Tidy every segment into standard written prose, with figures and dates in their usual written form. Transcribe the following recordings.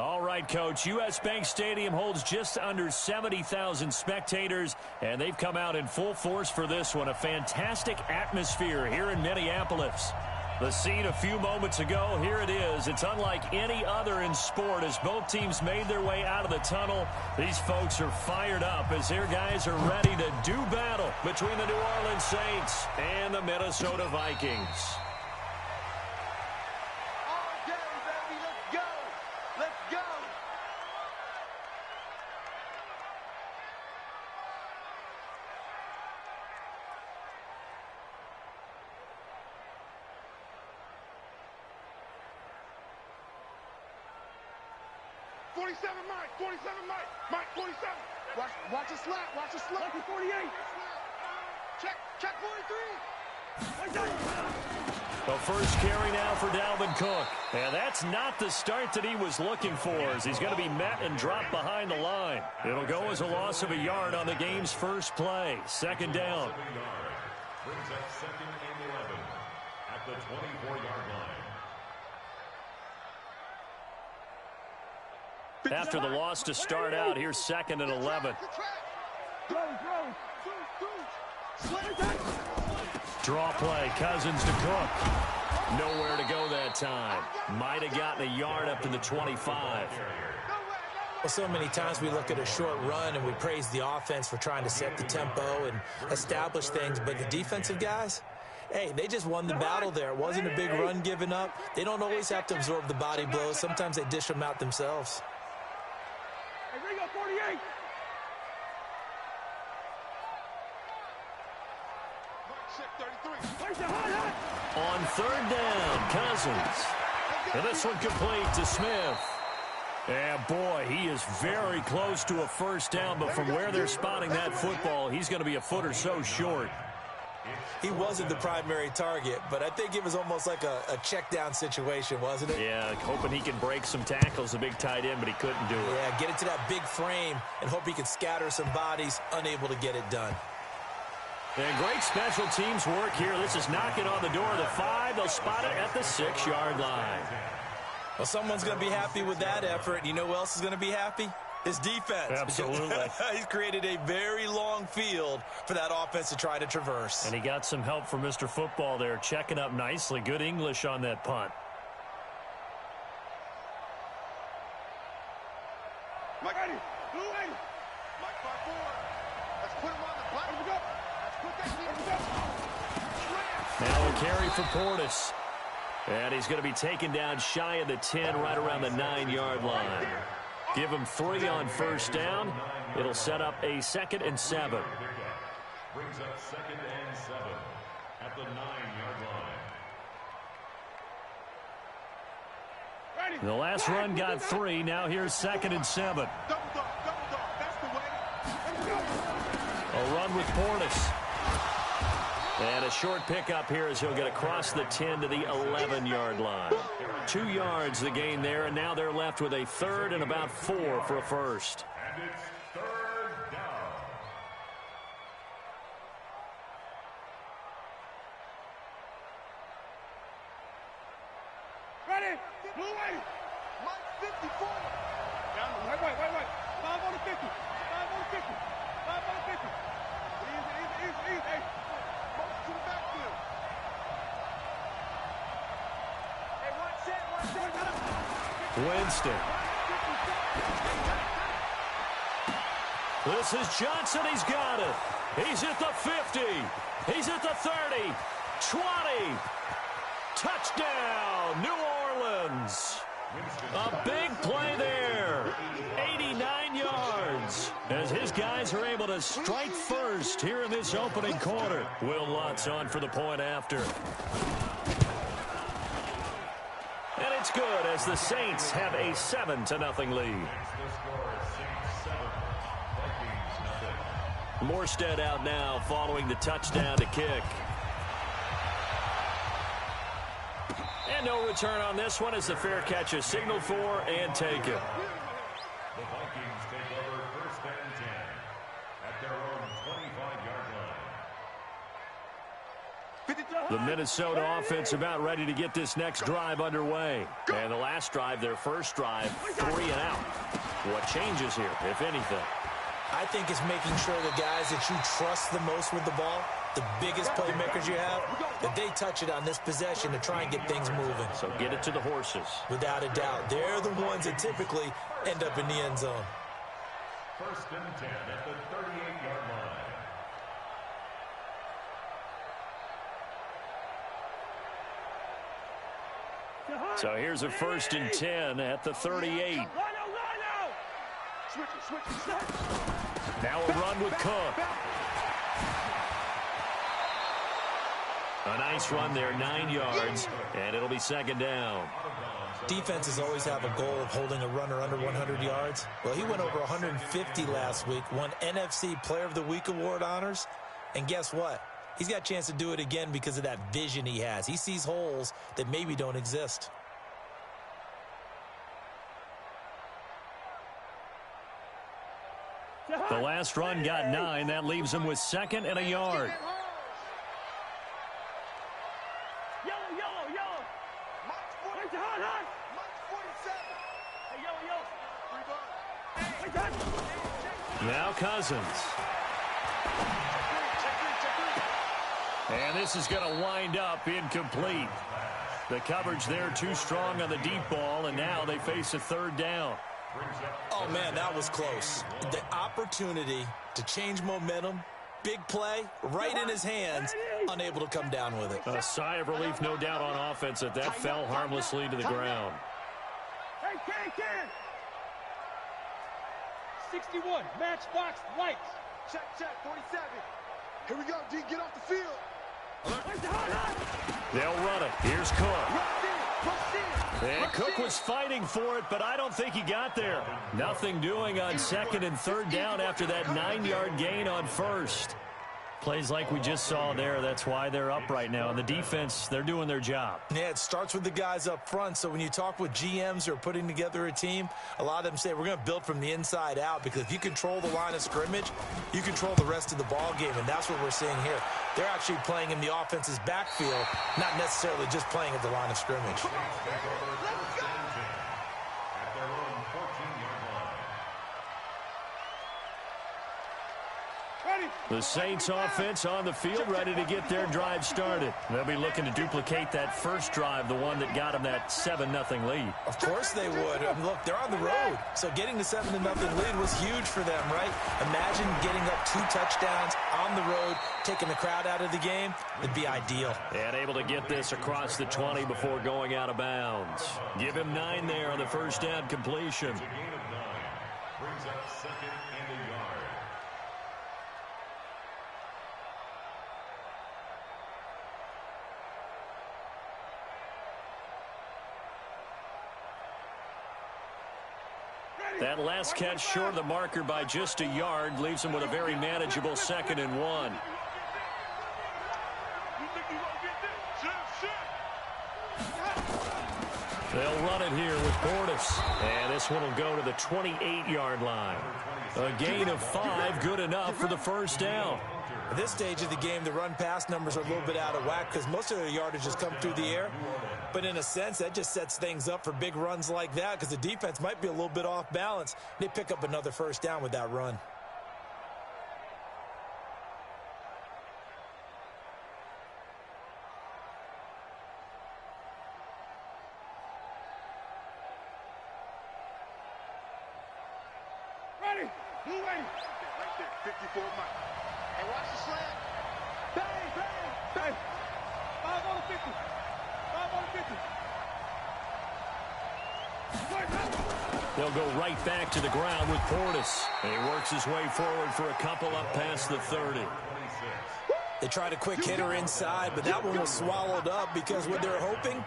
All right, Coach. U.S. Bank Stadium holds just under 70,000 spectators, and they've come out in full force for this one. A fantastic atmosphere here in Minneapolis. The scene a few moments ago, here it is. It's unlike any other in sport as both teams made their way out of the tunnel. These folks are fired up as their guys are ready to do battle between the New Orleans Saints and the Minnesota Vikings. 47, Mike. 47, Mike. Mike, 47. Watch the slap. Watch the slap. 48. Check 43. The first carry now for Dalvin Cook. And that's not the start that he was looking for as he's going to be met and dropped behind the line. It'll go as a loss of a yard on the game's first play. Second down. Brings up second and 11 at the 24-yard line. After the loss to start out, here's second and 11. Draw play, Cousins to Cook. Nowhere to go that time. Might have gotten a yard up to the 25. Well, so many times we look at a short run and we praise the offense for trying to set the tempo and establish things, but the defensive guys, hey, they just won the battle there. It wasn't a big run given up. They don't always have to absorb the body blows. Sometimes they dish them out themselves. Hey, Ringo, 48. On third down, Cousins. And this one complete to Smith. And boy, he is very close to a first down, but from where they're spotting that football, he's going to be a foot or so short. He wasn't the primary target, but I think it was almost like a check down situation, wasn't it? Yeah, hoping he can break some tackles, a big tight end, but he couldn't do it. Yeah, get into that big frame and hope he can scatter some bodies, unable to get it done. And great special teams work here. This is knocking on the door of the 5. They'll spot it at the 6-yard line. Well, someone's going to be happy with that effort. You know who else is going to be happy? His defense. Absolutely. He's created a very long field for that offense to try to traverse. And he got some help from Mr. Football there, checking up nicely. Good English on that punt. Mike 80. Blue 80. Mike 5-4. Let's put him on the block. Let's go. Now a carry for Portis. And he's going to be taken down shy of the 10, right around the 9-yard line. Give him 3 on first down. It'll set up a 2nd and 7. Brings up 2nd and 7 at the 9-yard line. The last run got 3. Now here's 2nd and 7. Double dog. That's the way. A run with Portis. And a short pickup here as he'll get across the 10 to the 11-yard line. 2 yards the gain there, and now they're left with a 3rd and about 4 for a first. And it's 3rd down. Ready. Blue 80. Mike 54. Down. Wait. 5 on the 50. 5 on the 50. 5 on the 50. Easy. Hey. Motion to the backfield. Hey, one set. Winston. This is Johnson. He's got it. He's at the 50. He's at the 30. 20. Touchdown, New Orleans. A big play there. 89 yards. As his guys are able to strike first here in this opening quarter. Will Lutz on for the point after. And it's good as the Saints have a 7-0 lead. Morstead out now following the touchdown to kick. And no return on this one as the fair catch is signaled for and taken. The Vikings take over 1st and 10 at their own 25-yard line. The Minnesota offense about ready to get this next drive underway. And the last drive, their first drive, 3 and out. What changes here, if anything? I think it's making sure the guys that you trust the most with the ball, the biggest playmakers you have, that they touch it on this possession to try and get things moving. So get it to the horses. Without a doubt. They're the ones that typically end up in the end zone. 1st and 10 at the 38-yard line. So here's a 1st and 10 at the 38. Now a run with Cook. A nice run there, 9 yards, and it'll be 2nd down. Defenses always have a goal of holding a runner under 100 yards. Well, he went over 150 last week, won NFC Player of the Week award honors, and guess what? He's got a chance to do it again because of that vision he has. He sees holes that maybe don't exist. The last run got 9. That leaves him with 2nd and a yard. Now Cousins. And this is going to wind up incomplete. The coverage there too strong on the deep ball, and now they face a 3rd down. Oh, man, that was close. The opportunity to change momentum, big play, right in his hands, unable to come down with it. A sigh of relief, no doubt, on offense that fell harmlessly to the ground. Hey, Ken! 61, matchbox lights. Check, 47. Here we go, D, get off the field. They'll run it. Here's Cook. And Cook was fighting for it, but I don't think he got there. Nothing doing on 2nd and 3rd down after that 9-yard gain on 1st. Plays like we just saw there. That's why they're up right now. And the defense, they're doing their job. Yeah, it starts with the guys up front. So when you talk with GMs who are putting together a team, a lot of them say we're going to build from the inside out, because if you control the line of scrimmage, you control the rest of the ball game. And that's what we're seeing here. They're actually playing in the offense's backfield, not necessarily just playing at the line of scrimmage. The Saints offense on the field, ready to get their drive started. They'll be looking to duplicate that first drive, the one that got them that 7-0 lead. Of course they would. I mean, look, they're on the road. So getting the 7-0 lead was huge for them, right? Imagine getting up 2 touchdowns on the road, taking the crowd out of the game. It'd be ideal. And able to get this across the 20 before going out of bounds. Give him 9 there on the first down completion. It's a gain of 9. Brings up 2nd and a yard. That last catch short of the marker by just a yard leaves him with a very manageable 2nd and 1. They'll run it here with Portis. And this one will go to the 28-yard line. A gain of 5, good enough for the first down. At this stage of the game, the run-pass numbers are a little bit out of whack because most of their yardage has come through the air. But in a sense, that just sets things up for big runs like that because the defense might be a little bit off balance. They pick up another first down with that run. Ready? Blue wave. Right there, 54 Mike. Hey, watch the slant. Bang, bang, bang. 5 on the 50. 5 on the 50. They'll go right back to the ground with Portis. And he works his way forward for a couple up past the 30. They tried a quick hitter inside, but that one was swallowed up because what they're hoping,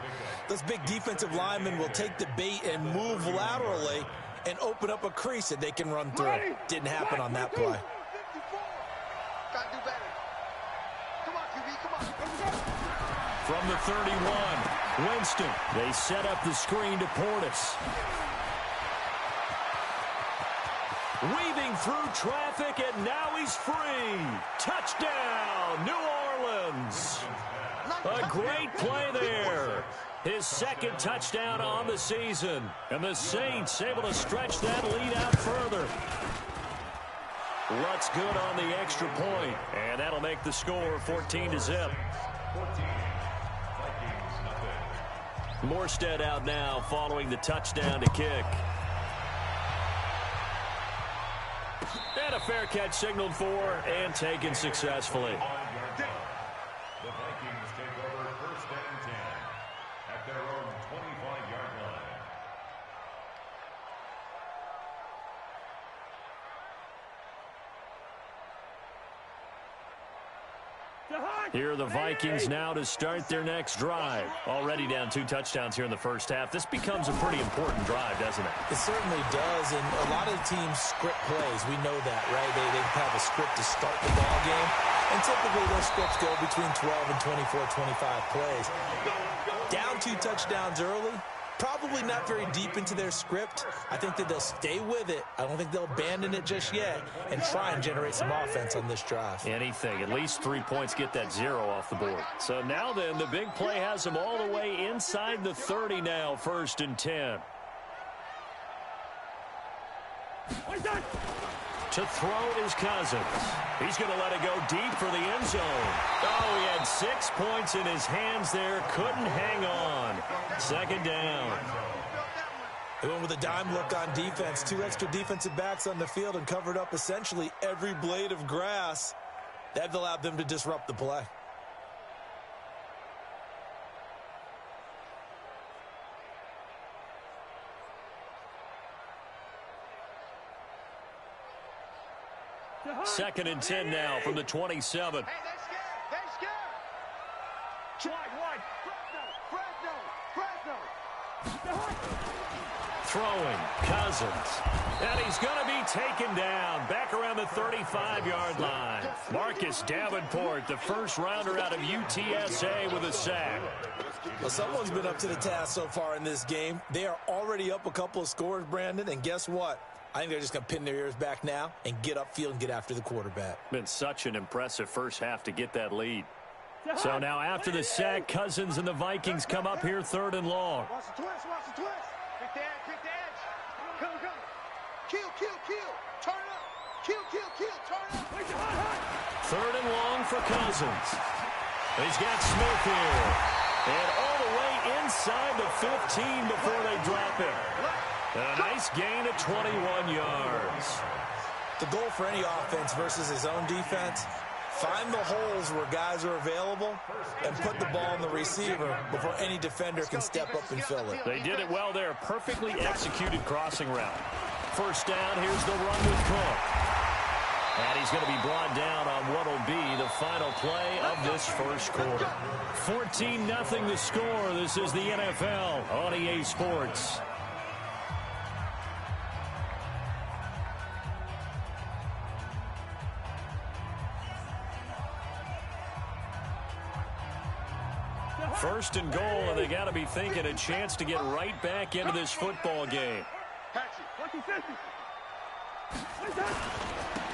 those big defensive linemen will take the bait and move laterally and open up a crease that they can run through. Didn't happen on that play. Gotta do better. Come on, QB, come on. From the 31, Winston. They set up the screen to Portis. Weaving through traffic, and now he's free. Touchdown, New Orleans. A great play there. His second touchdown on the season. And the Saints able to stretch that lead out further. Lutz good on the extra point. And that'll make the score 14-0. Morstead out now following the touchdown to kick. And a fair catch signaled for and taken successfully. The Vikings take over 1st and 10 at their own 25-yard line. Here are the Vikings now to start their next drive. Already down 2 touchdowns here in the first half. This becomes a pretty important drive, doesn't it? It certainly does, and a lot of the teams script plays. We know that, right? They have a script to start the ball game, and typically those scripts go between 12 and 24, 25 plays. Down 2 touchdowns early, probably not very deep into their script. I think that they'll stay with it. I don't think they'll abandon it just yet and try and generate some offense on this drive. Anything. At least 3 points, get that 0 off the board. So now then, the big play has them all the way inside the 30 now, 1st and 10. To throw is Cousins. He's going to let it go deep for the end zone. Oh, he had 6 points in his hands there. Couldn't hang on. 2nd down. They went with a dime look on defense. 2 extra defensive backs on the field and covered up essentially every blade of grass. That allowed them to disrupt the play. Second and 10 now from the 27. Hey, they scared. Wide. Fresno. Throwing, Cousins. And he's going to be taken down back around the 35-yard line. Marcus Davenport, the first rounder out of UTSA with a sack. Well, someone's been up to the task so far in this game. They are already up a couple of scores, Brandon, and guess what? I think they're just going to pin their ears back now and get upfield and get after the quarterback. Been such an impressive first half to get that lead. So now after the sack, Cousins and the Vikings come up here 3rd and long. Watch the twist. Kick the edge. Come. Kill. Turn it up. Kill. Turn it up. 3rd and long for Cousins. He's got Smith here. And all the way inside the 15 before they drop him. A nice gain of 21 yards. The goal for any offense versus his own defense, find the holes where guys are available and put the ball in the receiver before any defender can step up and fill it. They did it well there. Perfectly executed crossing route. 1st down, here's the run with Cook. And he's going to be brought down on what will be the final play of this first quarter. 14-0 the score. This is the NFL on EA Sports. First and goal, and they got to be thinking a chance to get right back into this football game.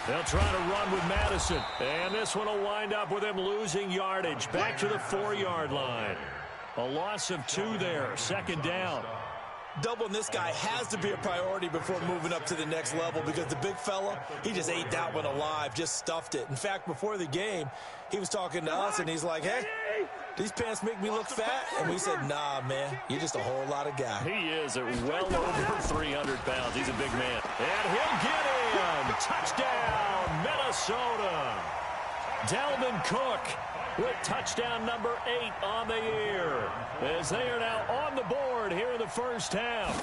They'll try to run with Madison, and this one will wind up with him losing yardage. Back to the 4-yard line. A loss of 2 there, 2nd down. Doubling this guy has to be a priority before moving up to the next level because the big fella, he just ate that one alive, just stuffed it. In fact, before the game, he was talking to us, and he's like, hey, these pants make me look fat? And we said, nah, man, you're just a whole lot of guy. He is at well over 300 pounds. He's a big man. And he'll get in. Touchdown, Minnesota. Dalvin Cook with touchdown number 8 on the year, as they are now on the board here in the first half.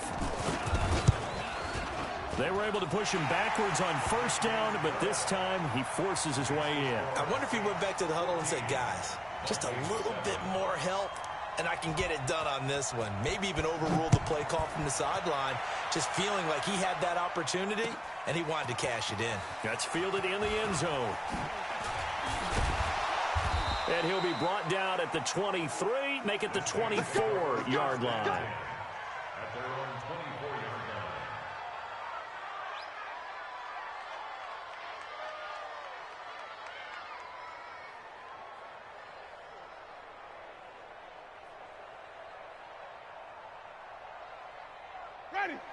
They were able to push him backwards on 1st down, but this time he forces his way in. I wonder if he went back to the huddle and said, guys, just a little bit more help, and I can get it done on this one. Maybe even overruled the play call from the sideline, just feeling like he had that opportunity, and he wanted to cash it in. That's fielded in the end zone. And he'll be brought down at the 23, make it the 24-yard line. At their own 24-yard line.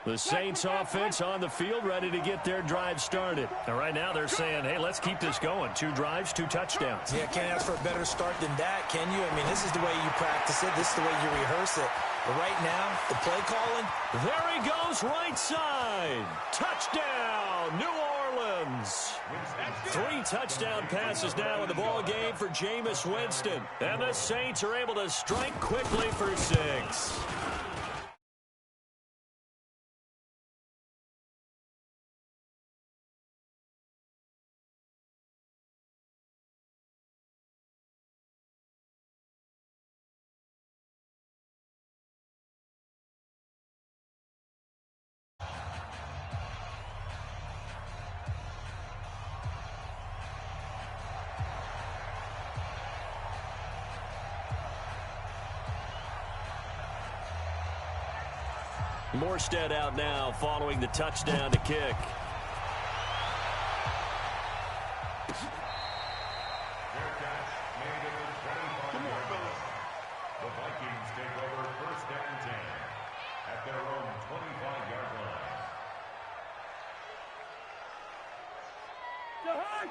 The Saints offense on the field, ready to get their drive started. And right now they're saying, hey, let's keep this going. 2 drives, 2 touchdowns. Yeah, can't ask for a better start than that, can you? I mean, this is the way you practice it. This is the way you rehearse it. But right now, the play calling. There he goes, right side. Touchdown, New Orleans. 3 touchdown passes now in the ball game for Jameis Winston. And the Saints are able to strike quickly for 6. Morstead out now following the touchdown to kick. Their catch made at the 25-yard line. The Vikings take over 1st and 10 at their own 25-yard line.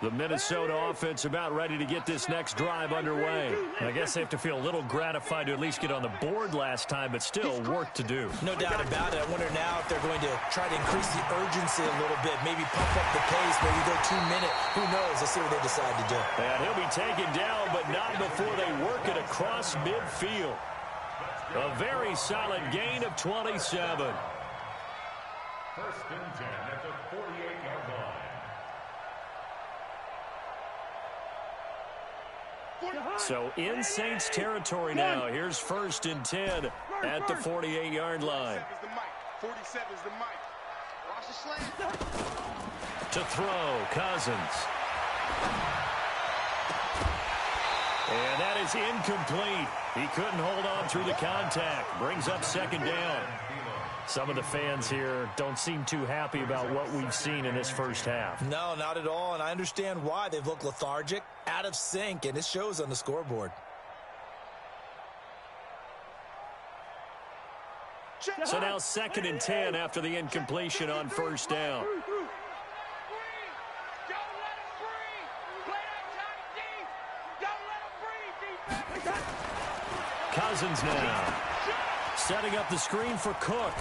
The Minnesota offense about ready to get this next drive underway. I guess they have to feel a little gratified to at least get on the board last time, but still work to do. No doubt about it. I wonder now if they're going to try to increase the urgency a little bit, maybe pump up the pace, maybe go 2-minute. Who knows? Let's see what they decide to do. And he'll be taken down, but not before they work it across midfield. A very solid gain of 27. 1st and 10 at the 48-yard line. So in Saints territory now. Here's 1st and 10 at the 48-yard line. 47's the mic. Watch the slant. To throw, Cousins. And that is incomplete. He couldn't hold on through the contact. Brings up 2nd down. Some of the fans here don't seem too happy about what we've seen in this first half. No, not at all, and I understand why. They've looked lethargic, out of sync, and it shows on the scoreboard. So now 2nd and 10 after the incompletion on 1st down. Cousins now. Setting up the screen for Cook.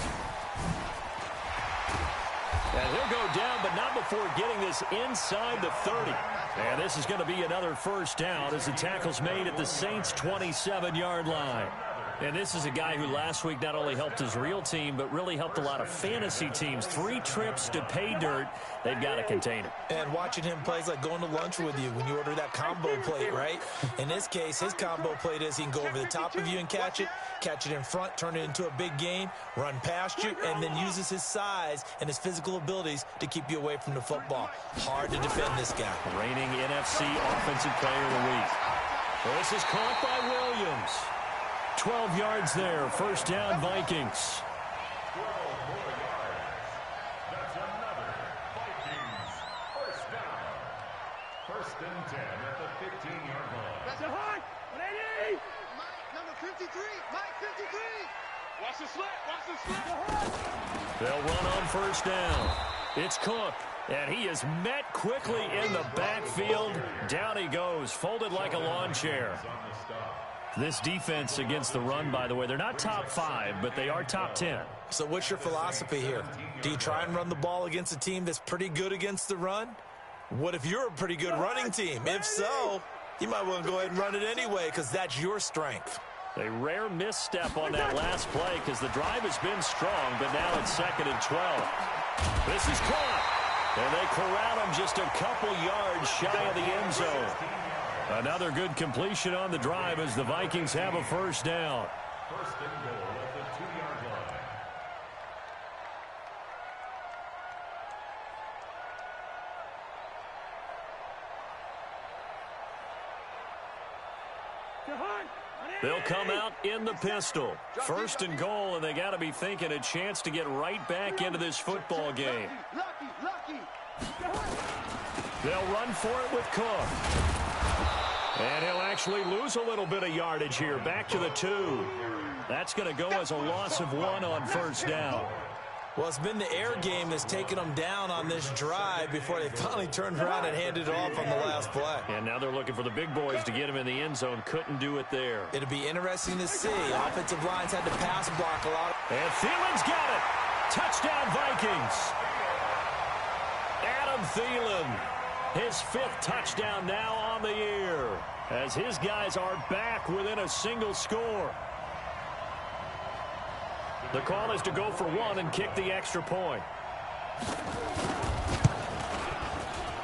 And he'll go down, but not before getting this inside the 30. And this is going to be another 1st down as the tackle's made at the Saints' 27-yard line. And this is a guy who last week not only helped his real team, but really helped a lot of fantasy teams. 3 trips to pay dirt. They've got to contain him. And watching him play is like going to lunch with you when you order that combo plate, right? In this case, his combo plate is he can go over the top of you and catch it in front, turn it into a big gain, run past you, and then uses his size and his physical abilities to keep you away from the football. Hard to defend this guy. Reigning NFC Offensive Player of the Week. This is caught by Williams. 12 yards there. 1st down, Vikings. 12 more yards. That's another Vikings 1st down. 1st and 10 at the 15-yard line. That's a hard. 180. Mike, number 53. Mike, 53. Watch the slip. Watch the slip. They'll run on 1st down. It's Cook. And he is met quickly in the backfield. Down he goes, folded like a lawn chair. This defense against the run, by the way, they're not top 5, but they are top 10. So what's your philosophy here? Do you try and run the ball against a team that's pretty good against the run? What if you're a pretty good running team? If so, you might want to go ahead and run it anyway because that's your strength. A rare misstep on that last play because the drive has been strong, but now it's 2nd and 12. This is caught, and they corral him just a couple yards shy of the end zone. Another good completion on the drive as the Vikings have a 1st down. 1st and goal at the 2-yard line. They'll come out in the pistol. 1st and goal, and they got to be thinking a chance to get right back into this football game. They'll run for it with Cook. And he'll actually lose a little bit of yardage here. Back to the 2. That's going to go as a loss of 1 on 1st down. Well, it's been the air game that's taken them down on this drive before they finally turned around and handed it off on the last play. And now they're looking for the big boys to get him in the end zone. Couldn't do it there. It'll be interesting to see. Offensive lines had to pass block a lot. And Thielen's got it. Touchdown, Vikings. Adam Thielen, his 5th touchdown now on the year, as his guys are back within a single score. The call is to go for 1 and kick the extra point.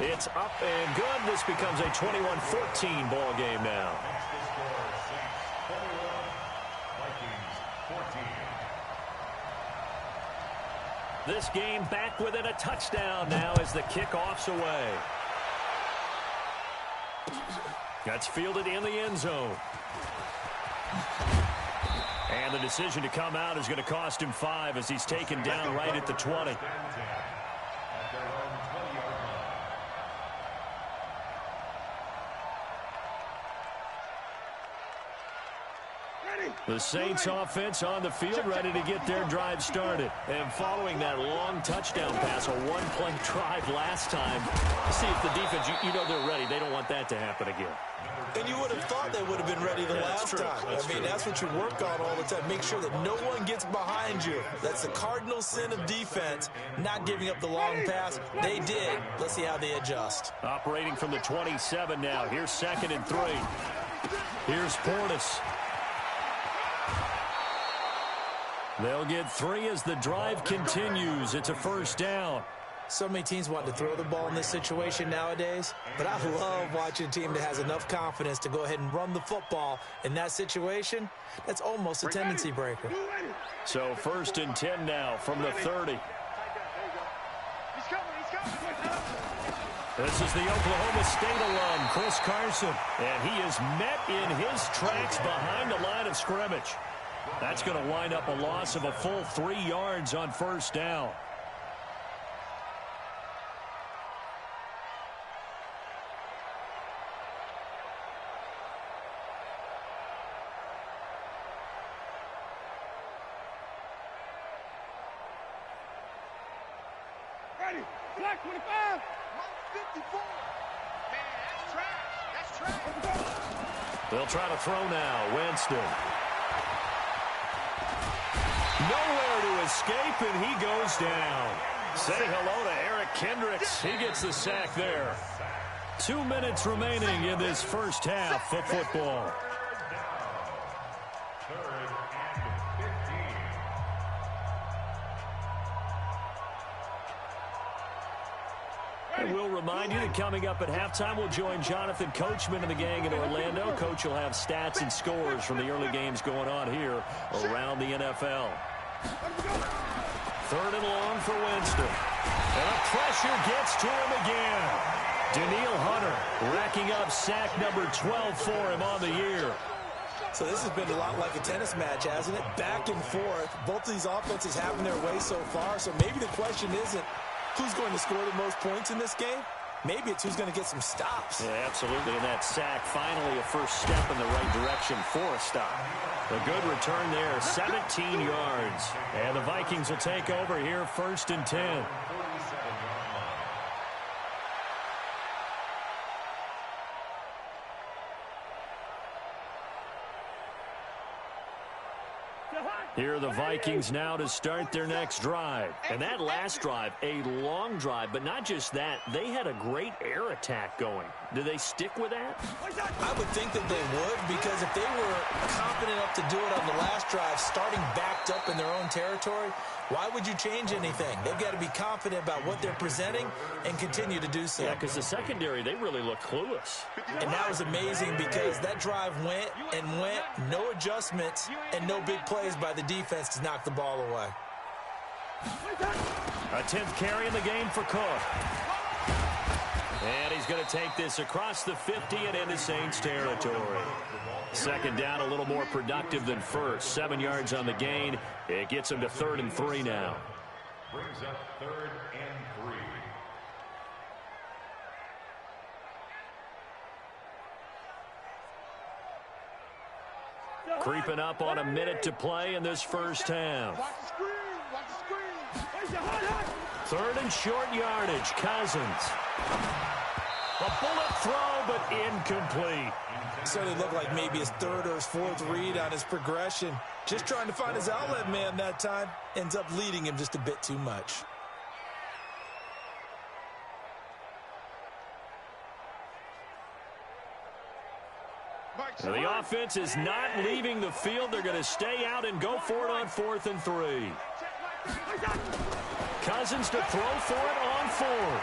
It's up and good. This becomes a 21-14 ball game now. This game back within a touchdown now as the kickoff's away. That's fielded in the end zone. And the decision to come out is going to cost him 5 as he's taken down right at the 20. The Saints offense on the field ready to get their drive started. And following that long touchdown pass, a one-play drive last time, see if the defense, you know they're ready. They don't want that to happen again. And you would have thought they would have been ready the last time. That's what you work on all the time. Make sure that no one gets behind you. That's the cardinal sin of defense, not giving up the long pass. They did. Let's see how they adjust. Operating from the 27 now. Here's 2nd and 3. Here's Portis. They'll get 3 as the drive continues. It's a first down. So many teams want to throw the ball in this situation nowadays, but I love watching a team that has enough confidence to go ahead and run the football. In that situation, that's almost a tendency breaker. So 1st and 10 now from the 30. This is the Oklahoma State alum, Chris Carson, and he is met in his tracks behind the line of scrimmage. That's going to wind up a loss of a full 3 yards on first down. Ready, flag 25, 54. Man, that's trash. That's trash. They'll try to throw now. Winston. Nowhere to escape, and he goes down. Say hello to Eric Kendricks. He gets the sack there. 2 minutes remaining in this first half of football. And we'll remind you that coming up at halftime, we'll join Jonathan Coachman and the gang in Orlando. Coach will have stats and scores from the early games going on here around the NFL. 3rd and long for Winston. And the pressure gets to him again. Daniil Hunter racking up sack number 12 for him on the year. So this has been a lot like a tennis match, hasn't it? Back and forth. Both of these offenses having their way so far. So maybe the question isn't who's going to score the most points in this game. Maybe it's who's going to get some stops. Yeah, absolutely. And that sack, finally a first step in the right direction for a stop. A good return there, 17 yards. And the Vikings will take over here, 1st and 10. Here are the Vikings now to start their next drive. And that last drive, a long drive, but not just that. They had a great air attack going. Do they stick with that? I would think that they would, because if they were confident enough to do it on the last drive, starting backed up in their own territory, why would you change anything? They've got to be confident about what they're presenting and continue to do so. Yeah, because the secondary, they really look clueless. And that was amazing because that drive went and went, no adjustments and no big plays by the defense to knock the ball away. A 10th carry in the game for Cook. And he's going to take this across the 50 and into Saints territory. 2nd down, a little more productive than first. 7 yards on the gain. It gets him to 3rd and 3 now. Brings up 3rd and 3. Creeping up on a minute to play in this first half. Watch the screen. Watch the screen. Third and short yardage. Cousins. A bullet throw, but incomplete. Certainly looked like maybe his third or his fourth read on his progression. Just trying to find his outlet man that time. Ends up leading him just a bit too much. The offense is not leaving the field. They're going to stay out and go for it on 4th and 3. Cousins to throw for it on 4th.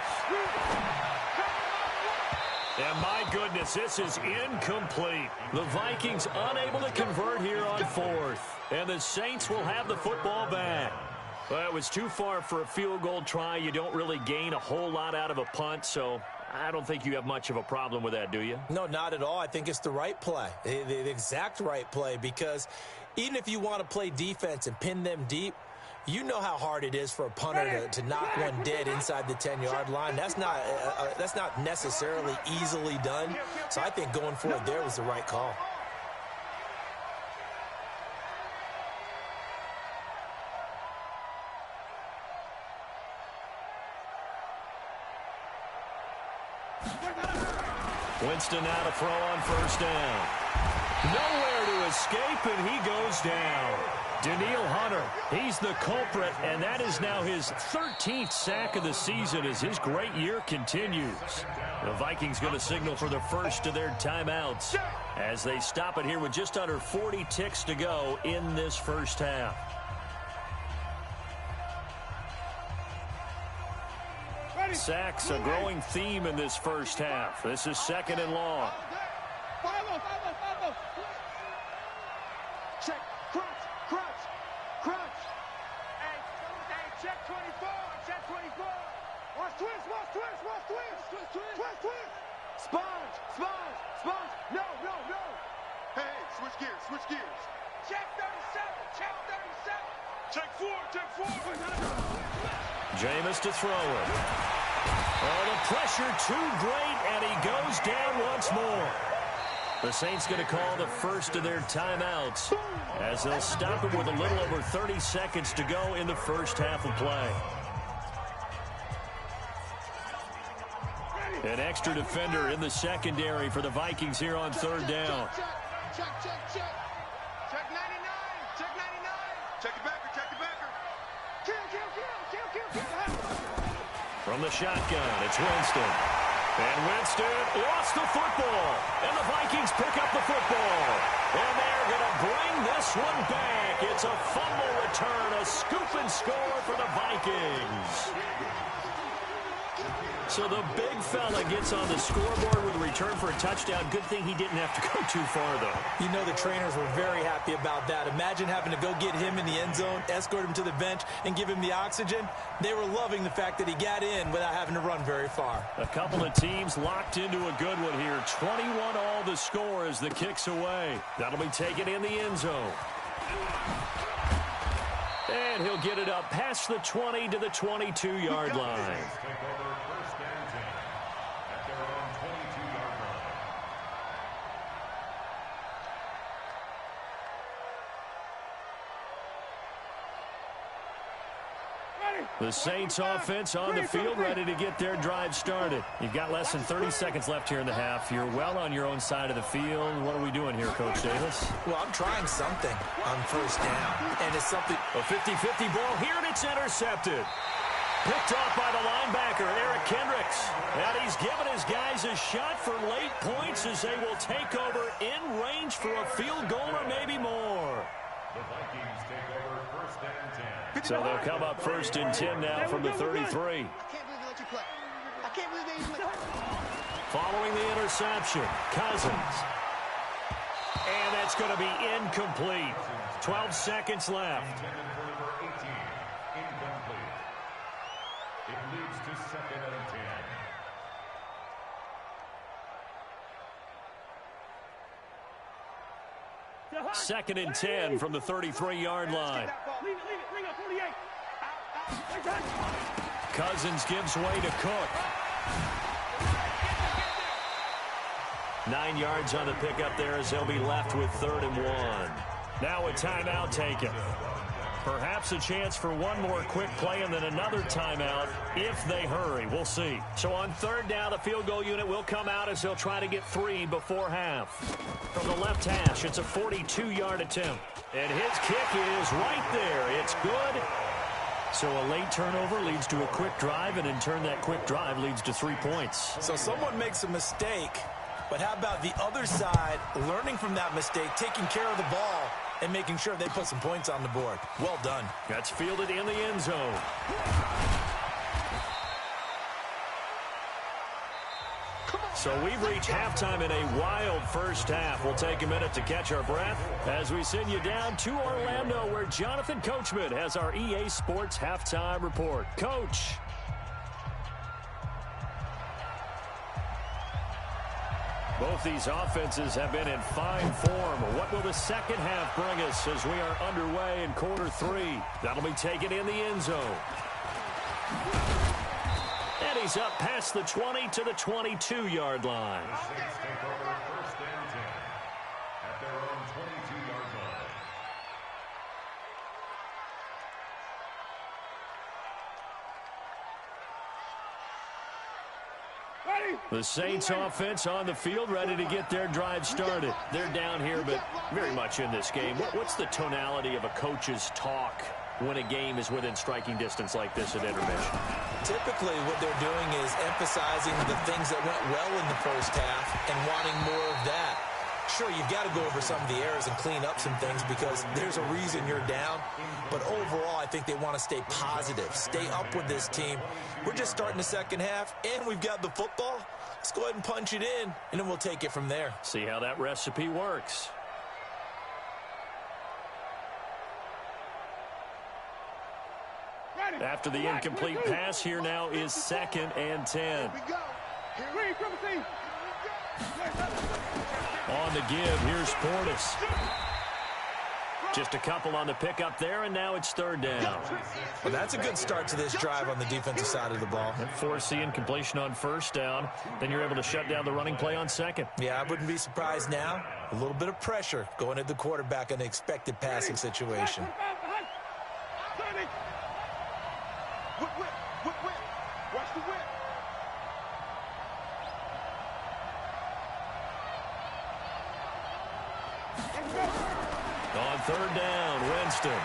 And my goodness, this is incomplete. The Vikings unable to convert here on 4th. And the Saints will have the football back. Well, it was too far for a field goal try. You don't really gain a whole lot out of a punt, so I don't think you have much of a problem with that, do you? No, not at all. I think it's the right play, the exact right play, because even if you want to play defense and pin them deep, you know how hard it is for a punter to knock one dead inside the 10-yard line. That's not necessarily easily done. So I think going for it there was the right call. Winston now to throw on 1st down. Nowhere to escape, and he goes down. Daniil Hunter, he's the culprit, and that is now his 13th sack of the season as his great year continues. The Vikings going to signal for the first of their timeouts as they stop it here with just under 40 ticks to go in this first half. Sacks, a growing theme in this first half. This is 2nd and long. Check, crunch. Hey, check 24, check 24. Watch twist. Sponge. No. Hey, switch gears. Check 37. Check 4. Jameis to throw it. Oh, the pressure too great, and he goes down once more. The Saints going to call the first of their timeouts as they'll stop it with a little over 30 seconds to go in the first half of play. An extra defender in the secondary for the Vikings here on 3rd down. Check 99. Check the backer. Kill. From the shotgun, it's Winston. And Winston lost the football. And the Vikings pick up the football. And they're going to bring this one back. It's a fumble return, a scoop and score for the Vikings. So the big fella gets on the scoreboard with a return for a touchdown. Good thing he didn't have to go too far, though. You know the trainers were very happy about that. Imagine having to go get him in the end zone, escort him to the bench, and give him the oxygen. They were loving the fact that he got in without having to run very far. A couple of teams locked into a good one here. 21 all the score as the kick's away. That'll be taken in the end zone. And he'll get it up past the 20 to the 22-yard line. The Saints offense on the field, ready to get their drive started. You've got less than 30 seconds left here in the half. You're well on your own side of the field. What are we doing here, Coach Davis? Well, I'm trying something on 1st down. And it's something... A 50-50 ball here, and it's intercepted. Picked off by the linebacker, Eric Kendricks. And he's given his guys a shot for late points as they will take over in range for a field goal or maybe more. The Vikings take over 1st and 10. So they'll come up 1st and 10 now from the 33. I can't believe they let you play. I can't believe they let you play. Following the interception, Cousins. And that's going to be incomplete. 12 seconds left. Intended for number 18. Incomplete. It leads to 2nd and 10. Second and 10 from the 33-yard line. Cousins gives way to Cook. 9 yards on the pickup there as they'll be left with 3rd and 1. Now a timeout taken. Perhaps a chance for one more quick play and then another timeout if they hurry. We'll see. So on third down, the field goal unit will come out as they'll try to get 3 before half. From the left hash, it's a 42-yard attempt. And his kick is right there. It's good. So a late turnover leads to a quick drive, and in turn that quick drive leads to 3 points. So someone makes a mistake, but how about the other side learning from that mistake, taking care of the ball, and making sure they put some points on the board? Well done. That's fielded in the end zone. So we've reached halftime in a wild first half. We'll take a minute to catch our breath as we send you down to Orlando, where Jonathan Coachman has our EA Sports halftime report. Coach. Both these offenses have been in fine form. What will the second half bring us as we are underway in quarter 3? That'll be taken in the end zone. And he's up past the 20 to the 22-yard line. The Saints take over first and 10 at their own 22-yard line. The Saints offense on the field, ready to get their drive started. They're down here, but very much in this game. What's the tonality of a coach's talk when a game is within striking distance like this at intermission? Typically, what they're doing is emphasizing the things that went well in the first half and wanting more of that. Sure, you've got to go over some of the errors and clean up some things because there's a reason you're down. But overall, I think they want to stay positive, stay up with this team. We're just starting the second half, and we've got the football. Let's go ahead and punch it in, and then we'll take it from there. See how that recipe works. After the incomplete pass, here now is 2nd and 10. On the give, here's Portis. Just a couple on the pickup there, and now it's 3rd down. Well, that's a good start to this drive on the defensive side of the ball. And forcing completion on 1st down. Then you're able to shut down the running play on 2nd. Yeah, I wouldn't be surprised now. A little bit of pressure going at the quarterback in an expected passing situation. Watch the whip. On 3rd down, Winston.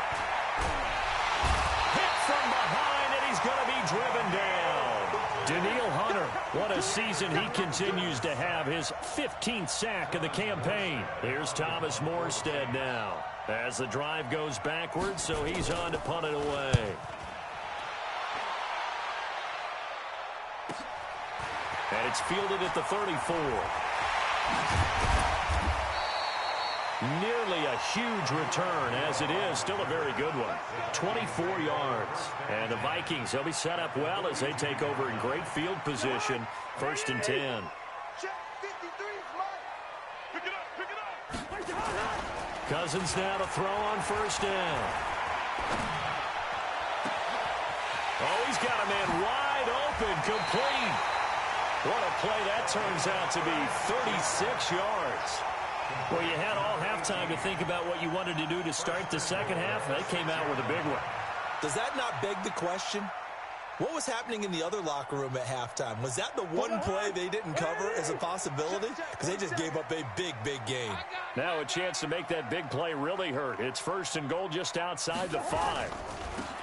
Hit from behind, and he's going to be driven down. Daniil Hunter, what a season he continues to have. His 15th sack of the campaign. Here's Thomas Morstead now as the drive goes backwards, so he's on to punt it away. And it's fielded at the 34. Nearly a huge return, as it is. Still a very good one. 24 yards. And the Vikings, they'll be set up well as they take over in great field position. 1st and 10. Cousins now to throw on 1st down. Oh, he's got a man wide open, complete. What a play that turns out to be, 36 yards. Well, you had all halftime to think about what you wanted to do to start the second half. They came out with a big one. Does that not beg the question? What was happening in the other locker room at halftime? Was that the one play they didn't cover as a possibility? Because they just gave up a big, big gain. Now a chance to make that big play really hurt. It's 1st and goal just outside the 5.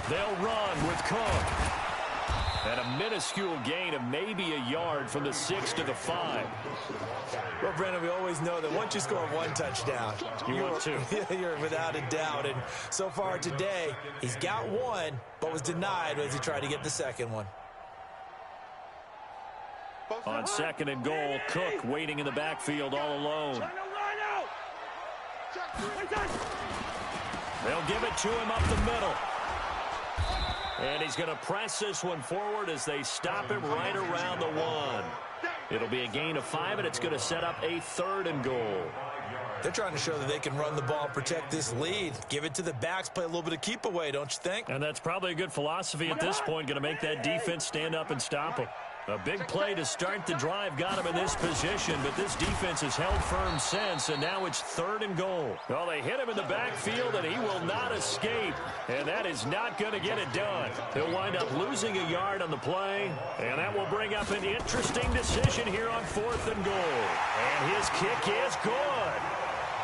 They'll run with Cook. And a minuscule gain of maybe a yard from the 6 to the 5. Well, Brendan, we always know that once you score 1 touchdown, you're without a doubt. And so far today, he's got 1, but was denied as he tried to get the 2nd one. On 2nd and goal, Cook waiting in the backfield all alone. They'll give it to him up the middle. And he's going to press this one forward as they stop him right around the 1. It'll be a gain of 5, and it's going to set up a 3rd and goal. They're trying to show that they can run the ball and protect this lead. Give it to the backs, play a little bit of keep away, don't you think? And that's probably a good philosophy at this point, going to make that defense stand up and stop them. A big play to start the drive got him in this position, but this defense has held firm since, and now it's 3rd and goal. Well, they hit him in the backfield, and he will not escape, and that is not going to get it done. He'll wind up losing a yard on the play, and that will bring up an interesting decision here on 4th and goal. And his kick is good.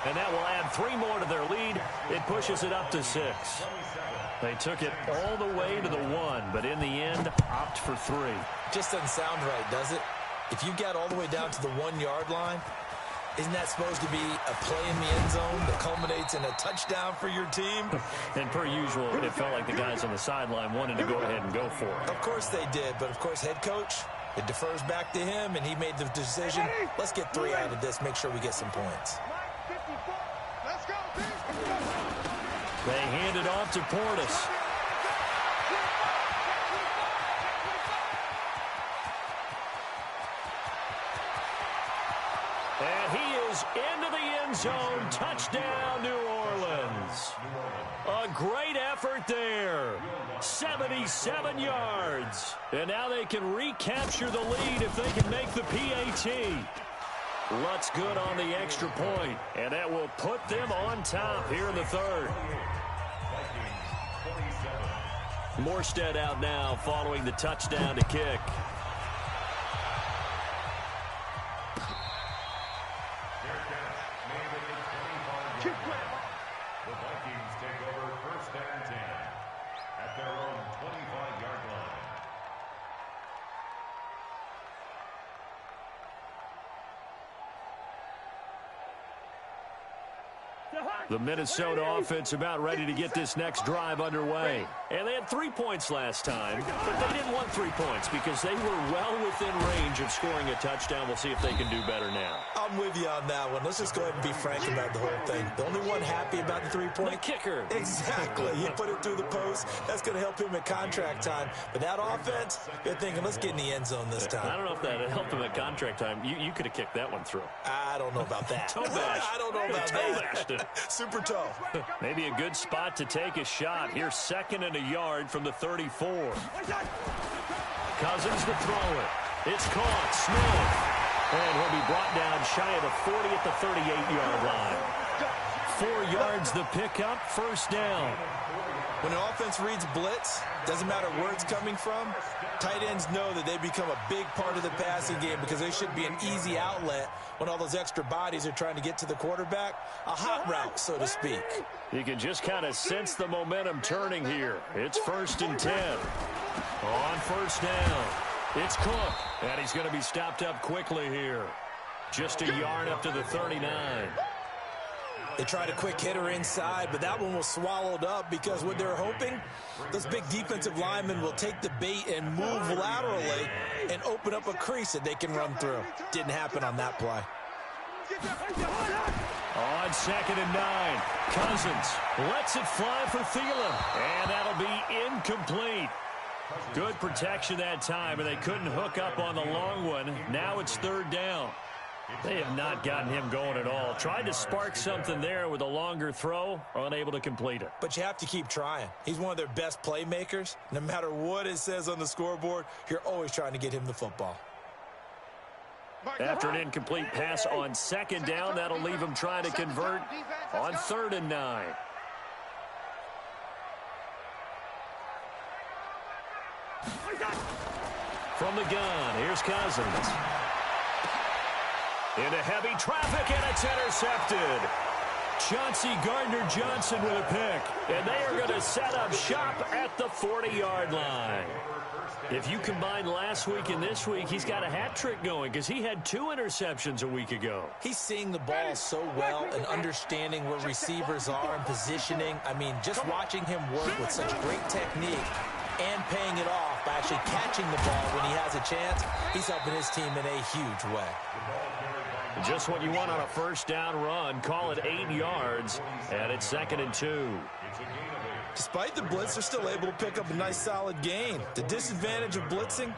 And that will add 3 more to their lead. It pushes it up to 6. They took it all the way to the 1, but in the end, opt for 3. Just doesn't sound right, does it? If you get all the way down to the 1-yard line, isn't that supposed to be a play in the end zone that culminates in a touchdown for your team? And per usual, it felt like the guys on the sideline wanted to go ahead and go for it. Of course they did, but of course head coach, it defers back to him, and he made the decision. Let's get 3 out of this, make sure we get some points. They hand it off to Portis. And he is into the end zone. Touchdown, New Orleans. A great effort there. 77 yards. And now they can recapture the lead if they can make the PAT. Lutz good on the extra point, and that will put them on top here in the 3rd. Morstead out now following the touchdown to kick. The Vikings take over 1st and 10 at their own 25-yard line. The Minnesota offense about ready to get this next drive underway. And they had 3 points last time, but they didn't want 3 points because they were well within range of scoring a touchdown. We'll see if they can do better now. I'm with you on that one. Let's just go ahead and be frank about the whole thing. The only one happy about the 3-point? The kicker. Exactly. He put it through the post. That's going to help him at contract time. But that offense, they're thinking, let's get in the end zone this time. I don't know if that helped him at contract time. You could have kicked that one through. I don't know about that. Toe bash. I don't know about that. Super toe. Maybe a good spot to take a shot. Here's 2nd and a yard from the 34. Cousins to throw it. It's caught. Smith. And he'll be brought down shy of the 40 at the 38-yard line. 4 yards the pickup. 1st down. When an offense reads blitz, doesn't matter where it's coming from, tight ends know that they become a big part of the passing game because they should be an easy outlet when all those extra bodies are trying to get to the quarterback. A hot route, so to speak. You can just kind of sense the momentum turning here. It's 1st and 10. On 1st down, it's Cook. And he's going to be stopped up quickly here. Just a yard up to the 39. They tried a quick hitter inside, but that one was swallowed up because what they're hoping, those big defensive linemen will take the bait and move laterally and open up a crease that they can run through. Didn't happen on that play. On 2nd and 9, Cousins lets it fly for Thielen, and that'll be incomplete. Good protection that time, and they couldn't hook up on the long one. Now it's 3rd down. They have not gotten him going at all. Tried to spark something there with a longer throw, unable to complete it. But you have to keep trying. He's one of their best playmakers. No matter what it says on the scoreboard, you're always trying to get him the football. After an incomplete pass on 2nd down, that'll leave him trying to convert on 3rd and 9. From the gun, here's Cousins. Into heavy traffic, and it's intercepted. Chauncey Gardner-Johnson with a pick. And they are going to set up shop at the 40-yard line. If you combine last week and this week, he's got a hat trick going because he had 2 interceptions a week ago. He's seeing the ball so well and understanding where receivers are and positioning. I mean, just watching him work with such great technique and paying it off by actually catching the ball when he has a chance, he's helping his team in a huge way. Just what you want on a 1st down run. Call it 8 yards, and it's 2nd and 2. Despite the blitz, they're still able to pick up a nice solid gain. The disadvantage of blitzing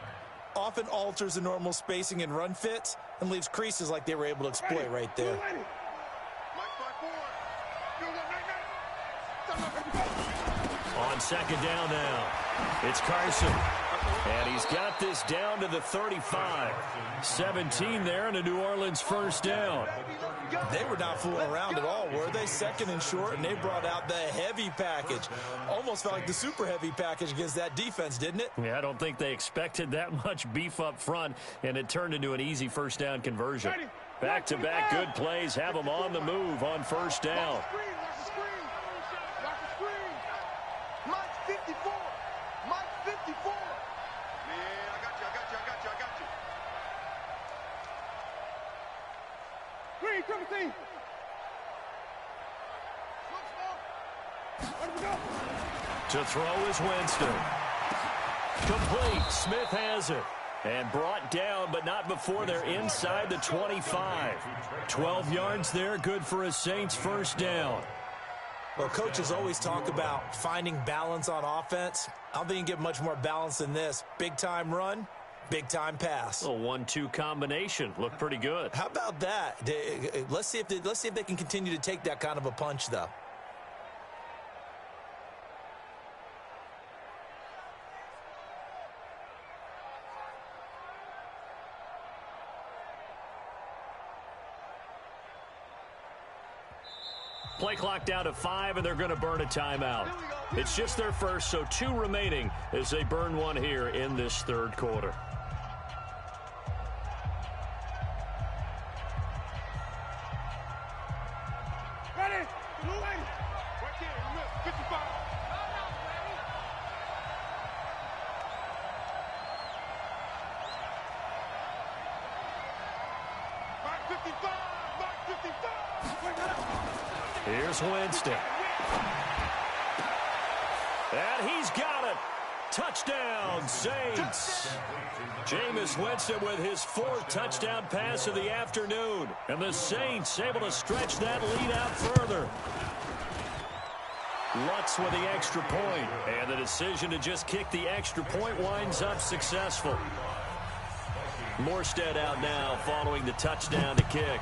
often alters the normal spacing and run fits and leaves creases like they were able to exploit right there. on second down now. It's Carson. And he's got this down to the 35. 17 there and a New Orleans first down. They were not fooling around at all, were they? Second and short, and they brought out the heavy package. Almost felt like the super heavy package against that defense, didn't it? Yeah, I don't think they expected that much beef up front, and it turned into an easy first down conversion. Back-to-back good plays have them on the move on first down. Mike's 54. Mike's 54. Man, I got you. Green, 17. To throw is Winston. Complete. Smith has it. And brought down, but not before they're inside the 25. 12 yards there, good for a Saints first down. Well, coaches always talk about finding balance on offense. I don't think you can get much more balance than this. Big-time run, big-time pass. A 1-2 combination. Looked pretty good. How about that? Let's see if they can continue to take that kind of a punch, though. Play clock down to 5, and they're going to burn a timeout. It's just their first, so 2 remaining as they burn one here in this third quarter. Ready? Right there, 55. Mark 55. Mark 55. Here's Winston. And he's got it. Touchdown, Saints. Jameis Winston with his 4th touchdown pass of the afternoon. And the Saints able to stretch that lead out further. Lutz with the extra point. And the decision to just kick the extra point winds up successful. Morstead out now following the touchdown to kick.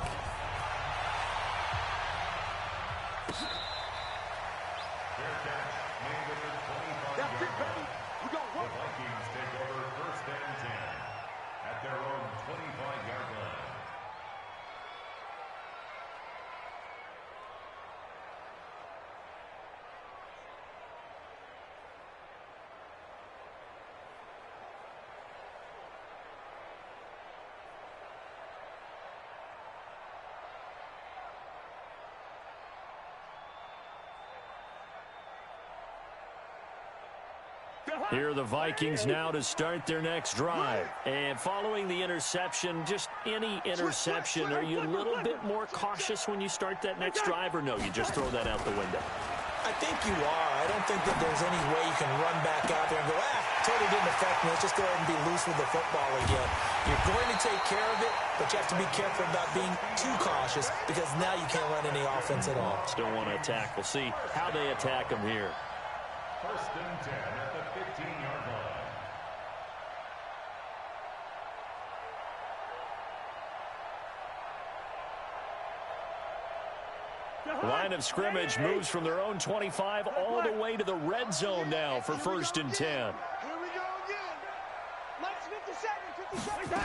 Here are the Vikings now to start their next drive. And following the interception, just any interception, are you a little bit more cautious when you start that next drive, or no, you just throw that out the window? I think you are. I don't think that there's any way you can run back out there and go, totally didn't affect me. Let's just go ahead and be loose with the football again. You're going to take care of it, but you have to be careful about being too cautious because now you can't run any offense at all. Still want to attack. We'll see how they attack them here. First and 10 at the 15-yard line. Line of scrimmage moves from their own 25 all the way to the red zone now for first and 10. Here we go again. Mike's 57.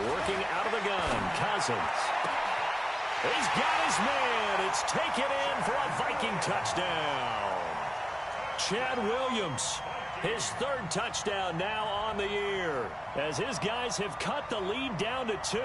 Working out of the gun, Cousins. He's got his man. It's taken in for a Viking touchdown. Chad Williams, his 3rd touchdown now on the year, as his guys have cut the lead down to 2.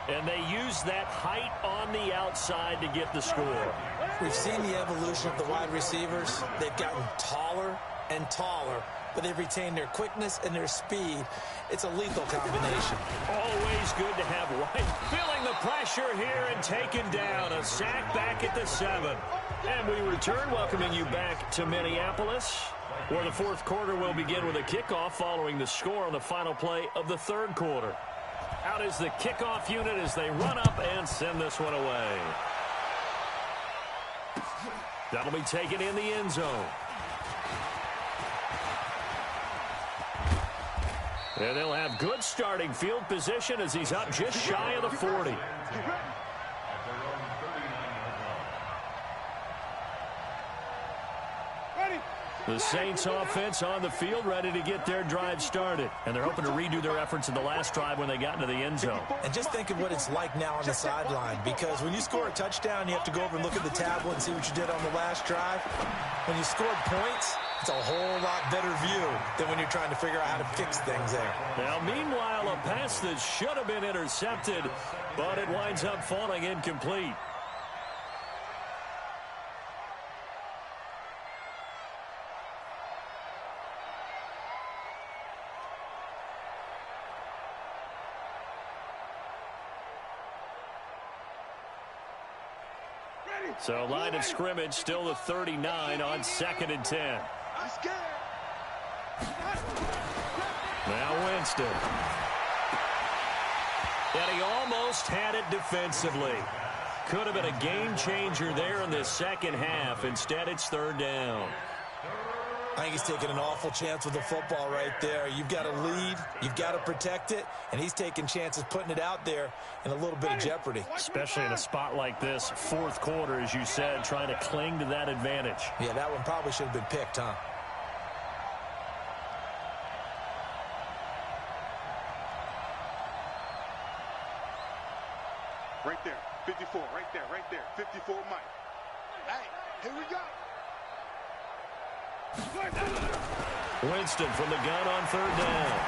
And they use that height on the outside to get the score. We've seen the evolution of the wide receivers. They've gotten taller and taller, but they've retained their quickness and their speed. It's a lethal combination. Always good to have White feeling the pressure here and taken down. A sack back at the 7. And we return, welcoming you back to Minneapolis, where the 4th quarter will begin with a kickoff following the score on the final play of the 3rd quarter. Out is the kickoff unit as they run up and send this one away. That'll be taken in the end zone. And they'll have good starting field position as he's up just shy of the 40. Ready? The Saints offense on the field, ready to get their drive started. And they're hoping to redo their efforts in the last drive when they got into the end zone. And just think of what it's like now on the sideline, because when you score a touchdown, you have to go over and look at the tablet and see what you did on the last drive. When you scored points, it's a whole lot better view than when you're trying to figure out how to fix things there. Now, meanwhile, a pass that should have been intercepted, but it winds up falling incomplete. So line of scrimmage still the 39 on 2nd and 10. Now Winston. And he almost had it defensively. Could have been a game changer there in the second half. Instead, it's 3rd down. I think he's taking an awful chance with the football right there. You've got to lead, you've got to protect it, and he's taking chances putting it out there in a little bit of jeopardy. Especially in a spot like this, 4th quarter, as you said, trying to cling to that advantage. Yeah, that one probably should have been picked, huh? Right there, 54, right there, 54 Mike. Hey, here we go. Winston from the gun on 3rd down.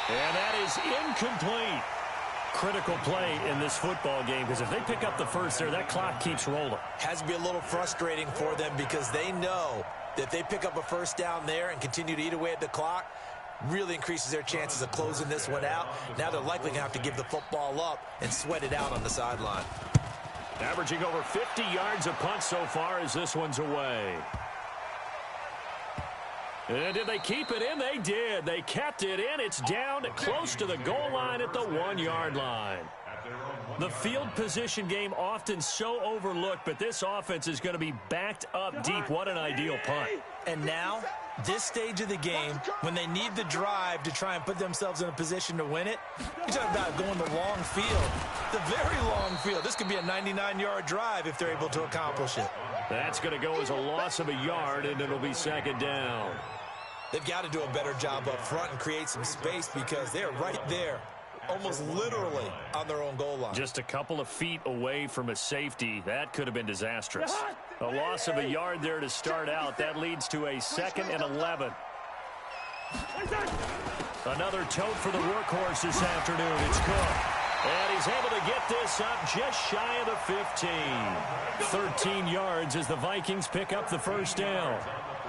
And that is incomplete. Critical play in this football game, because if they pick up the first there, that clock keeps rolling. Has to be a little frustrating for them, because they know that if they pick up a first down there and continue to eat away at the clock, really increases their chances of closing this one out. Now they're likely going to have to give the football up and sweat it out on the sideline. Averaging over 50 yards a punt so far as this one's away. And did they keep it in? They did. They kept it in. It's down close to the goal line at the 1-yard line. The field position game often so overlooked, but this offense is going to be backed up deep. What an ideal punt. And now, this stage of the game, when they need the drive to try and put themselves in a position to win it, you're talking about going the long field, the very long field. This could be a 99-yard drive if they're able to accomplish it. That's going to go as a loss of a yard, and it'll be 2nd down. They've got to do a better job up front and create some space, because they're right there, almost literally on their own goal line. Just a couple of feet away from a safety. That could have been disastrous. A loss of a yard there to start out. That leads to a 2nd and 11. Another tote for the workhorse this afternoon. It's Cook. And he's able to get this up just shy of the 15. 13 yards as the Vikings pick up the first down.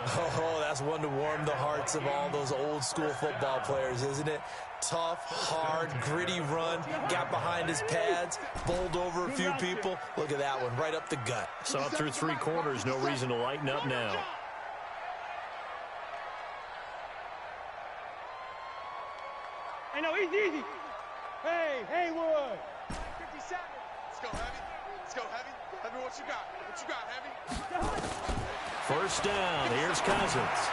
Oh, that's one to warm the hearts of all those old-school football players, isn't it? Tough, hard, gritty run, got behind his pads, bowled over a few people. Look at that one, right up the gut. Saw it through 3 quarters, no reason to lighten up now. Hey, no, easy. Hey, Haywood. 50 seconds. Let's go, Heavy. Let's go, Heavy. Heavy, what you got? What you got, Heavy? First down. Here's Cousins.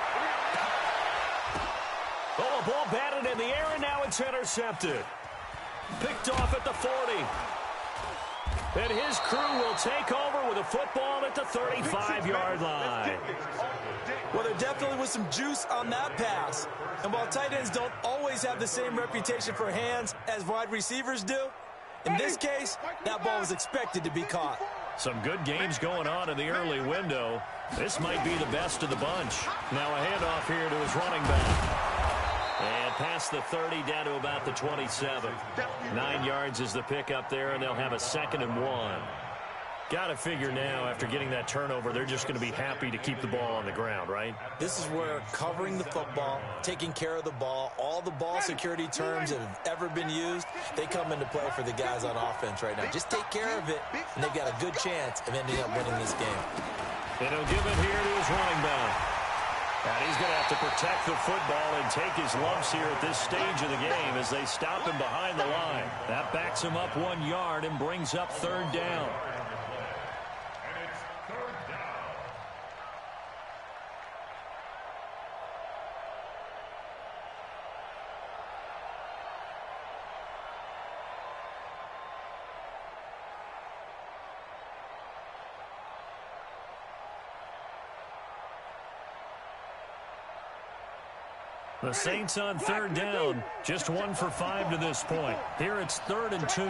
Oh, a ball batted in the air, and now it's intercepted. Picked off at the 40. And his crew will take over with a football at the 35-yard line. Well, there definitely was some juice on that pass. And while tight ends don't always have the same reputation for hands as wide receivers do, in this case, that ball was expected to be caught. Some good games going on in the early window. This might be the best of the bunch. Now a handoff here to his running back. And past the 30 down to about the 27. 9 yards is the pickup there, and they'll have a 2nd and 1. Got to figure now, after getting that turnover, they're just going to be happy to keep the ball on the ground, right? This is where covering the football, taking care of the ball, all the ball security terms that have ever been used, they come into play for the guys on offense right now. Just take care of it, and they've got a good chance of ending up winning this game. And he'll give it here to his running back. And he's going to have to protect the football and take his lumps here at this stage of the game as they stop him behind the line. That backs him up 1 yard and brings up 3rd down. And it's 3rd down. The Saints on third down, just 1 for 5 to this point. Here it's 3rd and 2.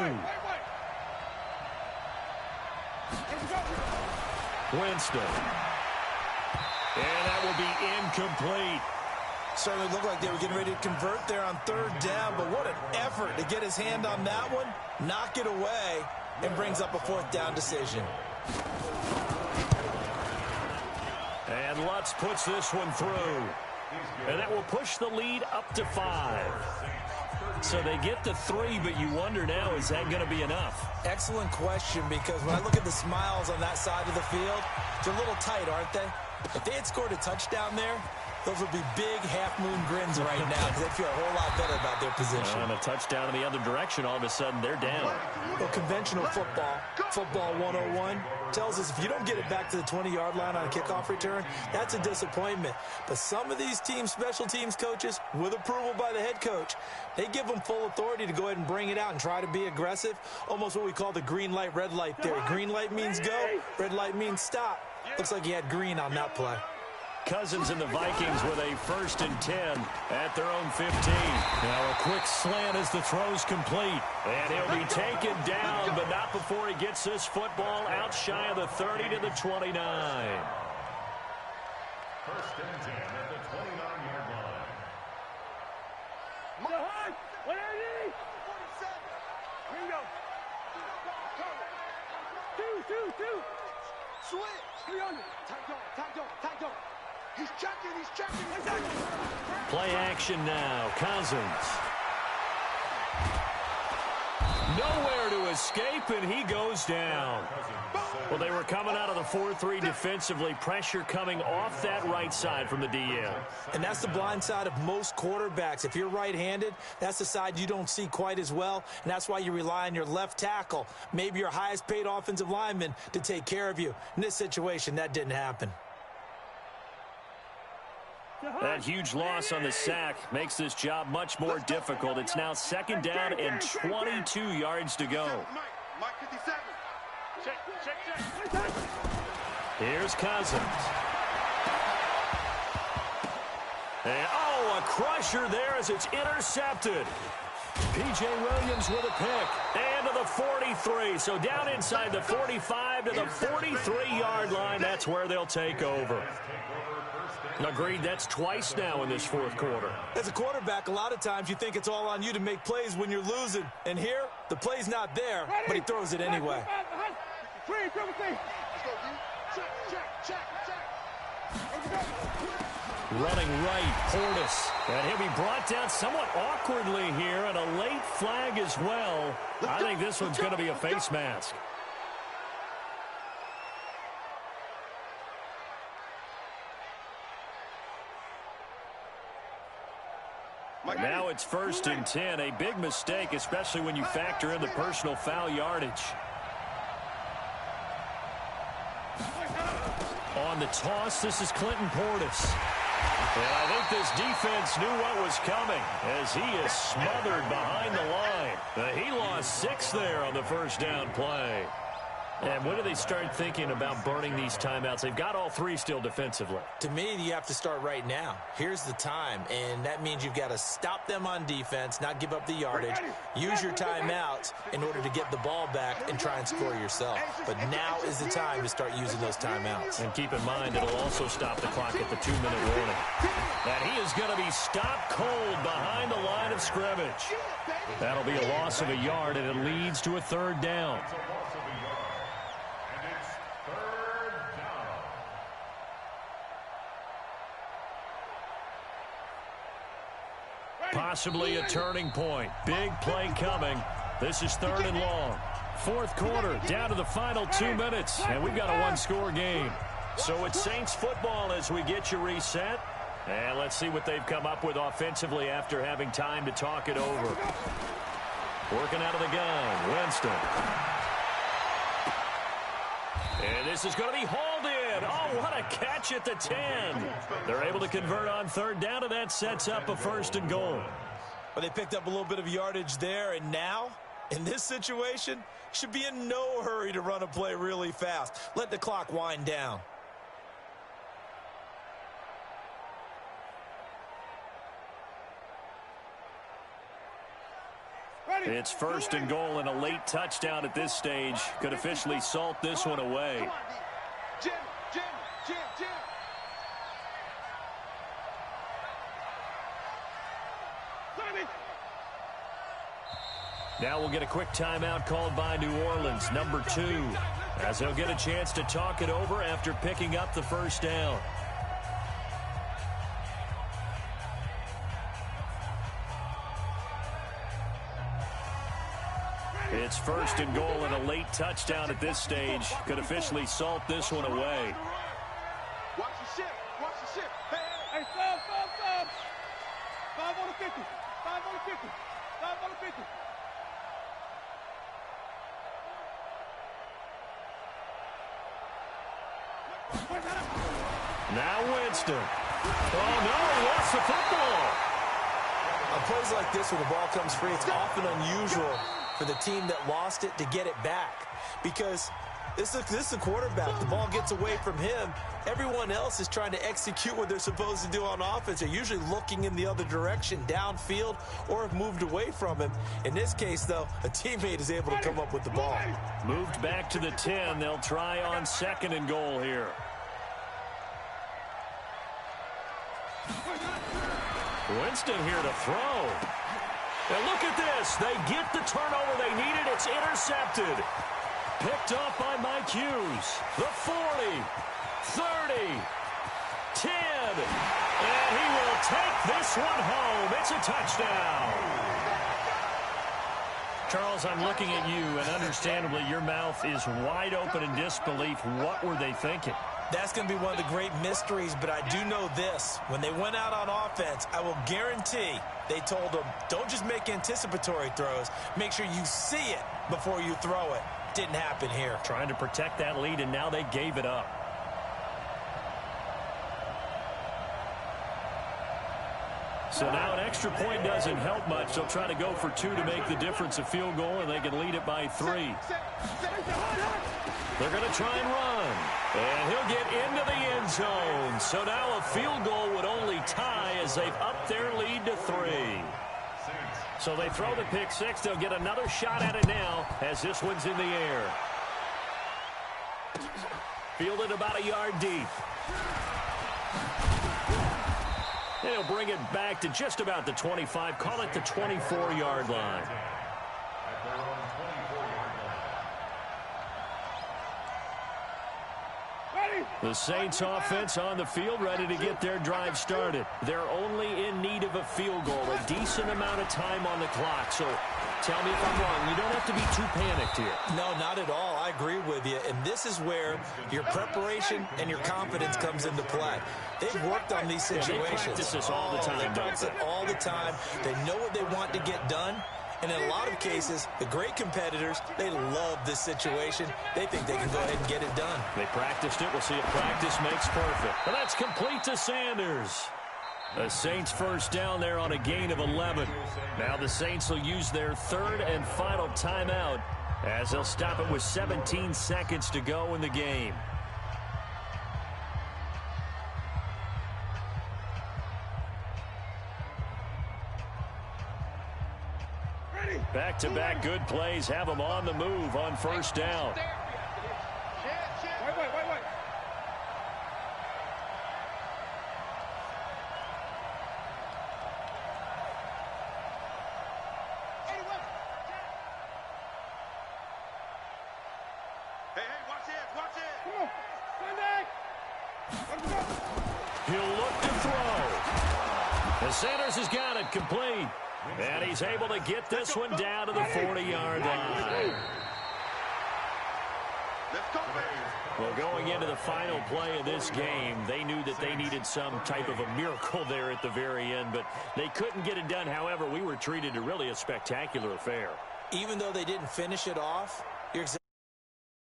Winston. And that will be incomplete. Certainly looked like they were getting ready to convert there on 3rd down, but what an effort to get his hand on that one, knock it away, and brings up a 4th down decision. And Lutz puts this one through. And that will push the lead up to 5. So they get to 3, but you wonder now, is that going to be enough? Excellent question, because when I look at the smiles on that side of the field, they're a little tight, aren't they? If they had scored a touchdown there, those would be big half-moon grins right now because they feel a whole lot better about their position. And a touchdown in the other direction, all of a sudden they're down. Well, conventional football 101, tells us if you don't get it back to the 20-yard line on a kickoff return, that's a disappointment. But some of these teams, special teams coaches, with approval by the head coach, they give them full authority to go ahead and bring it out and try to be aggressive, almost what we call the green light, red light theory. Green light means go, red light means stop. Looks like he had green on that play. Cousins and the Vikings with a 1st and 10 at their own 15. Now a quick slant as the throw's complete. And he'll be taken down, but not before he gets this football out shy of the 30 to the 29. 1st and 10 at the 29-yard line. What are you? 47. Here we go. Two. Switch. 300. Tight zone. He's checking. Play action now. Cousins. Nowhere to escape, and he goes down. Well, they were coming out of the 4-3 defensively. Pressure coming off that right side from the DL. And that's the blind side of most quarterbacks. If you're right-handed, that's the side you don't see quite as well, and that's why you rely on your left tackle, maybe your highest-paid offensive lineman, to take care of you. In this situation, that didn't happen. That huge loss on the sack makes this job much more difficult. It's now 2nd down and 22 yards to go. Mike 57. Check. Here's Cousins. And, a crusher there as it's intercepted. P.J. Williams with a pick. And to the 43. So down inside the 45 to the 43-yard line. That's where they'll take over. Agreed, that's twice now in this 4th quarter. As a quarterback, a lot of times you think it's all on you to make plays when you're losing. And here, the play's not there, but he throws it anyway. Running right, Portis. And he'll be brought down somewhat awkwardly here, and a late flag as well. I think this one's going to be a face mask. Now it's 1st and 10. A big mistake, especially when you factor in the personal foul yardage. On the toss, this is Clinton Portis. And I think this defense knew what was coming as he is smothered behind the line. He lost 6 there on the 1st down play. And when do they start thinking about burning these timeouts? They've got all 3 still defensively. To me, you have to start right now. Here's the time, and that means you've got to stop them on defense, not give up the yardage, use your timeouts in order to get the ball back and try and score yourself. But now is the time to start using those timeouts. And keep in mind, it'll also stop the clock at the 2-minute warning. And he is going to be stopped cold behind the line of scrimmage. That'll be a loss of a yard, and it leads to a 3rd down. Possibly a turning point. Big play coming. This is 3rd and long. 4th quarter, down to the final 2 minutes, and we've got a 1-score game. So it's Saints football as we get you reset. And let's see what they've come up with offensively after having time to talk it over. Working out of the gun, Winston. And this is going to be hauled in. Oh, what a catch at the 10. They're able to convert on 3rd down, and that sets up a 1st and goal. Well, they picked up a little bit of yardage there, and now, in this situation, should be in no hurry to run a play really fast. Let the clock wind down. It's first and goal, and a late touchdown at this stage could officially salt this one away. Now we'll get a quick timeout called by New Orleans, number 2, as they'll get a chance to talk it over after picking up the first down. It's first and goal, and a late touchdown at this stage could officially salt this one away. Watch the ship. Watch the ship. Hey, stop. 5 on the 50. 5 on the 50. 5 on the 50. Now Winston. Oh, no, lost the football. On plays like this, when the ball comes free, it's often unusual for the team that lost it to get it back, because this is a quarterback. The ball gets away from him. Everyone else is trying to execute what they're supposed to do on offense. They're usually looking in the other direction, downfield, or have moved away from him. In this case, though, a teammate is able to come up with the ball. Moved back to the 10. They'll try on second and goal here. Winston here to throw. And look at this. They get the turnover they needed. It's intercepted. Picked off by Mike Hughes. The 40, 30, 10. And he will take this one home. It's a touchdown. Charles, I'm looking at you, and understandably your mouth is wide open in disbelief. What were they thinking? That's going to be one of the great mysteries, but I do know this. When they went out on offense, I will guarantee they told them, don't just make anticipatory throws. Make sure you see it before you throw it. Didn't happen here. Trying to protect that lead, and now they gave it up. So now an extra point doesn't help much. They'll try to go for 2 to make the difference a field goal, and they can lead it by 3. They're going to try and run. And he'll get into the end zone. So now a field goal would only tie as they've upped their lead to 3. So they throw the pick 6. They'll get another shot at it now as this one's in the air. Fielded about a yard deep. They'll bring it back to just about the 25. Call it the 24-yard line. The Saints offense on the field, ready to get their drive started. They're only in need of a field goal, a decent amount of time on the clock. So tell me if I'm wrong. You don't have to be too panicked here. No, not at all. I agree with you. And this is where your preparation and your confidence comes into play. They've worked on these situations. They practice this all the time. They practice it all the time. They know what they want to get done. And in a lot of cases, the great competitors, they love this situation. They think they can go ahead and get it done. They practiced it. We'll see if practice makes perfect. And that's complete to Sanders. The Saints first down there on a gain of 11. Now the Saints will use their third and final timeout as they'll stop it with 17 seconds to go in the game. Back-to-back good plays have them on the move on first down. Wait. Hey, watch it. Come on. He'll look to throw. And Sanders has got it complete. And he's able to get this one down to the 40-yard line. Well, going into the final play of this game, they knew that they needed some type of a miracle there at the very end, but they couldn't get it done. However, we were treated to really a spectacular affair. Even though they didn't finish it off, you're